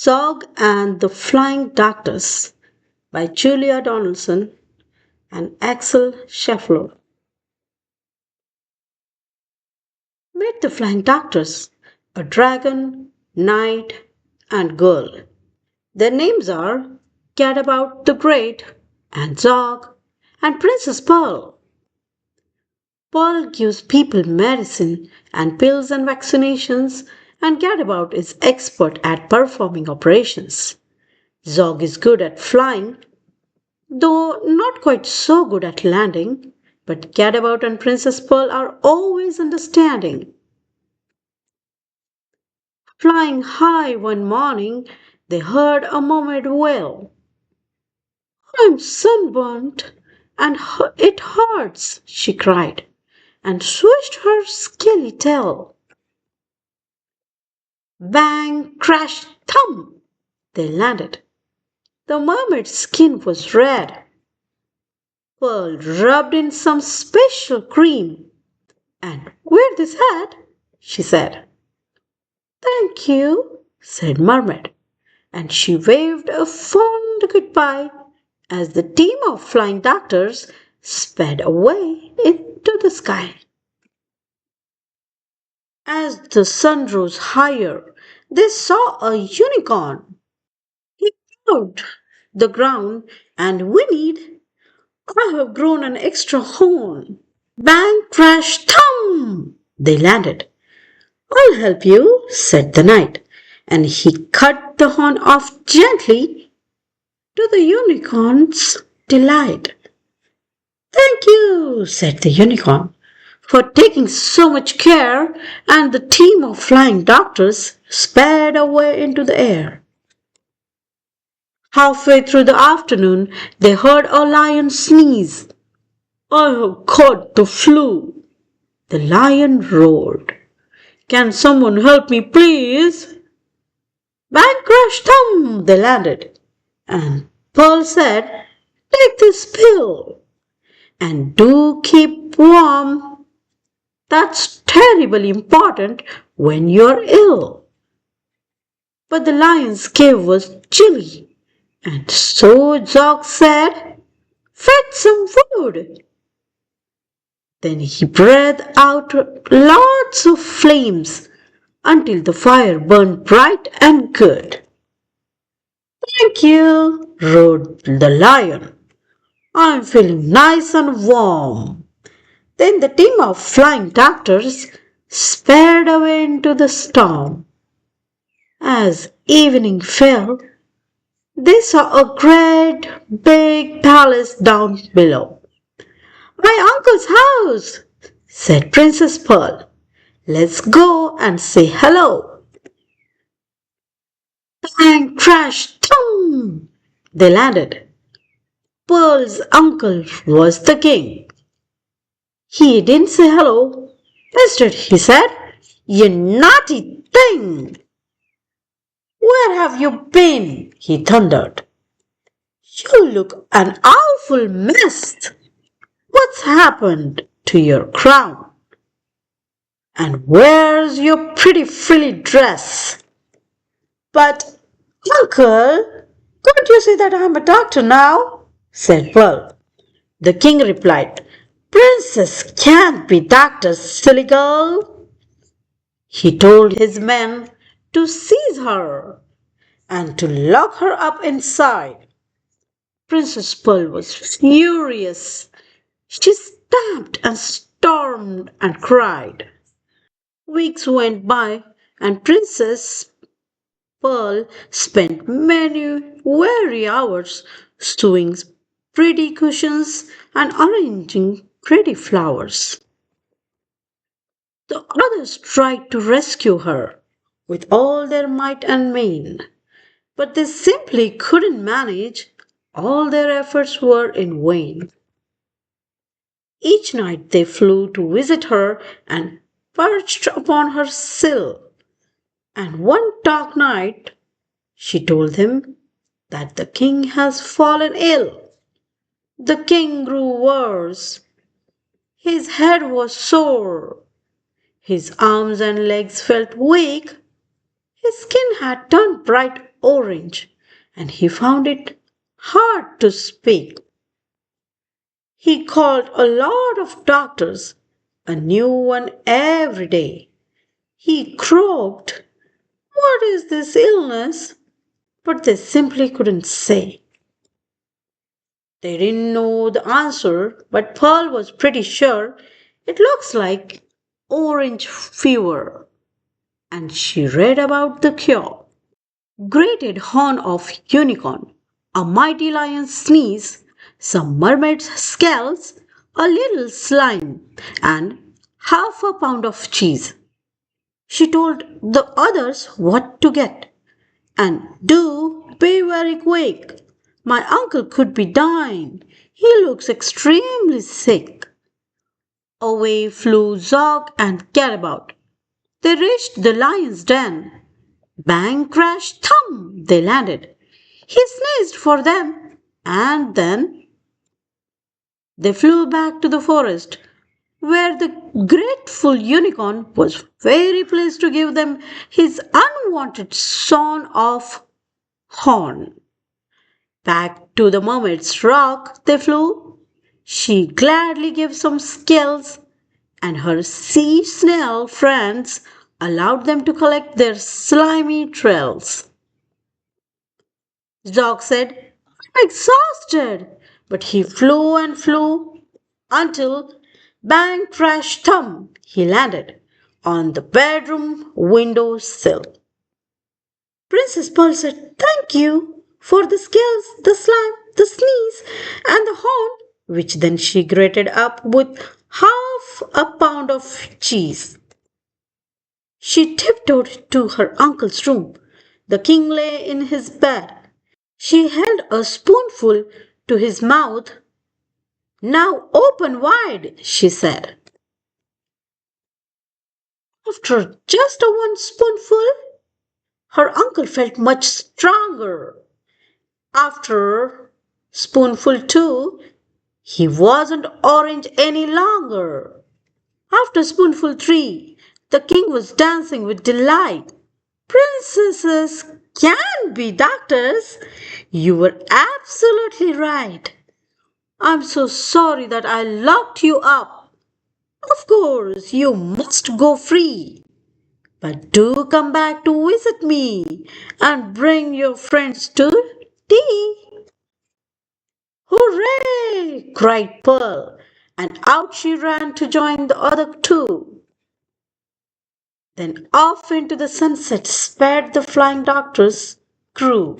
ZOG and the Flying Doctors by Julia Donaldson and Axel Scheffler. Meet the Flying Doctors, a dragon, knight, and girl. Their names are Gadabout the Great and Zog and Princess Pearl. Pearl gives people medicine and pills and vaccinations, and Gadabout is expert at performing operations. Zog is good at flying, though not quite so good at landing, but Gadabout and Princess Pearl are always understanding. Flying high one morning, they heard a mermaid wail. "I'm sunburnt, and it hurts," she cried, and swished her scaly tail. Bang, crash, thump! They landed. The mermaid's skin was red. Pearl rubbed in some special cream. "And wear this hat," she said. "Thank you," said Mermaid, and she waved a fond goodbye as the team of flying doctors sped away into the sky. As the sun rose higher, they saw a unicorn. He pawed the ground and whinnied, "I have grown an extra horn." Bang, crash, thump! They landed. "I'll help you," said the knight, and he cut the horn off gently, to the unicorn's delight. "Thank you," said the unicorn, "for taking so much care," and the team of flying doctors sped away into the air. Halfway through the afternoon, they heard a lion sneeze. "I have caught the flu," the lion roared. "Can someone help me, please?" Bang, crash, thump! They landed. And Pearl said, "Take this pill. And do keep warm. That's terribly important when you're ill." But the lion's cave was chilly, and so Zog said, "Fetch some wood." Then he breathed out lots of flames until the fire burned bright and good. "Thank you," roared the lion. "I'm feeling nice and warm." Then the team of flying doctors sped away into the storm. As evening fell, they saw a great big palace down below. "My uncle's house," said Princess Pearl. "Let's go and say hello." Bang, crash, thump! They landed. Pearl's uncle was the king. He didn't say hello. Instead, he said, "You naughty thing!" "Where have you been?" he thundered. "You look an awful mess. What's happened to your crown? And where's your pretty frilly dress?" "But, uncle, can't you see that I'm a doctor now?" said Pearl. The king replied, "Princess can't be doctor, silly girl." He told his men to seize her and to lock her up inside. Princess Pearl was furious. She stamped and stormed and cried. Weeks went by, and Princess Pearl spent many weary hours sewing pretty cushions and arranging pretty flowers. The others tried to rescue her with all their might and main, but they simply couldn't manage. All their efforts were in vain. Each night they flew to visit her and perched upon her sill. And one dark night she told him that the king has fallen ill. The king grew worse. His head was sore. His arms and legs felt weak. His skin had turned bright orange, and he found it hard to speak. He called a lot of doctors, a new one every day. He croaked, "What is this illness?" But they simply couldn't say. They didn't know the answer, but Pearl was pretty sure it looks like orange fever. And she read about the cure. Grated horn of unicorn, a mighty lion's sneeze, some mermaid's scales, a little slime, and half a pound of cheese. She told the others what to get. And do be very quick. My uncle could be dying. He looks extremely sick. Away flew Zog and Carabout. They reached the lion's den. Bang, crash, thump, they landed. He sneezed for them, and then they flew back to the forest, where the grateful unicorn was very pleased to give them his unwanted son of horn. Back to the mermaid's rock they flew. She gladly gave some scales, and her sea snail friends allowed them to collect their slimy trails. Zog said, "I'm exhausted," but he flew and flew until bang, crash, thump, he landed on the bedroom window sill. Princess Pearl said, "Thank you for the scales, the slime, the sneeze, and the horn," which then she grated up with half a pound of cheese. She tiptoed to her uncle's room. The king lay in his bed. She held a spoonful to his mouth. "Now open wide," she said. After just a one spoonful, her uncle felt much stronger. After spoonful two, he wasn't orange any longer. After spoonful three, the king was dancing with delight. "Princesses can be doctors. You were absolutely right. I'm so sorry that I locked you up. Of course, you must go free. But do come back to visit me and bring your friends to tea." "Hooray!" cried Pearl, and out she ran to join the other two. Then off into the sunset sped the flying doctor's crew.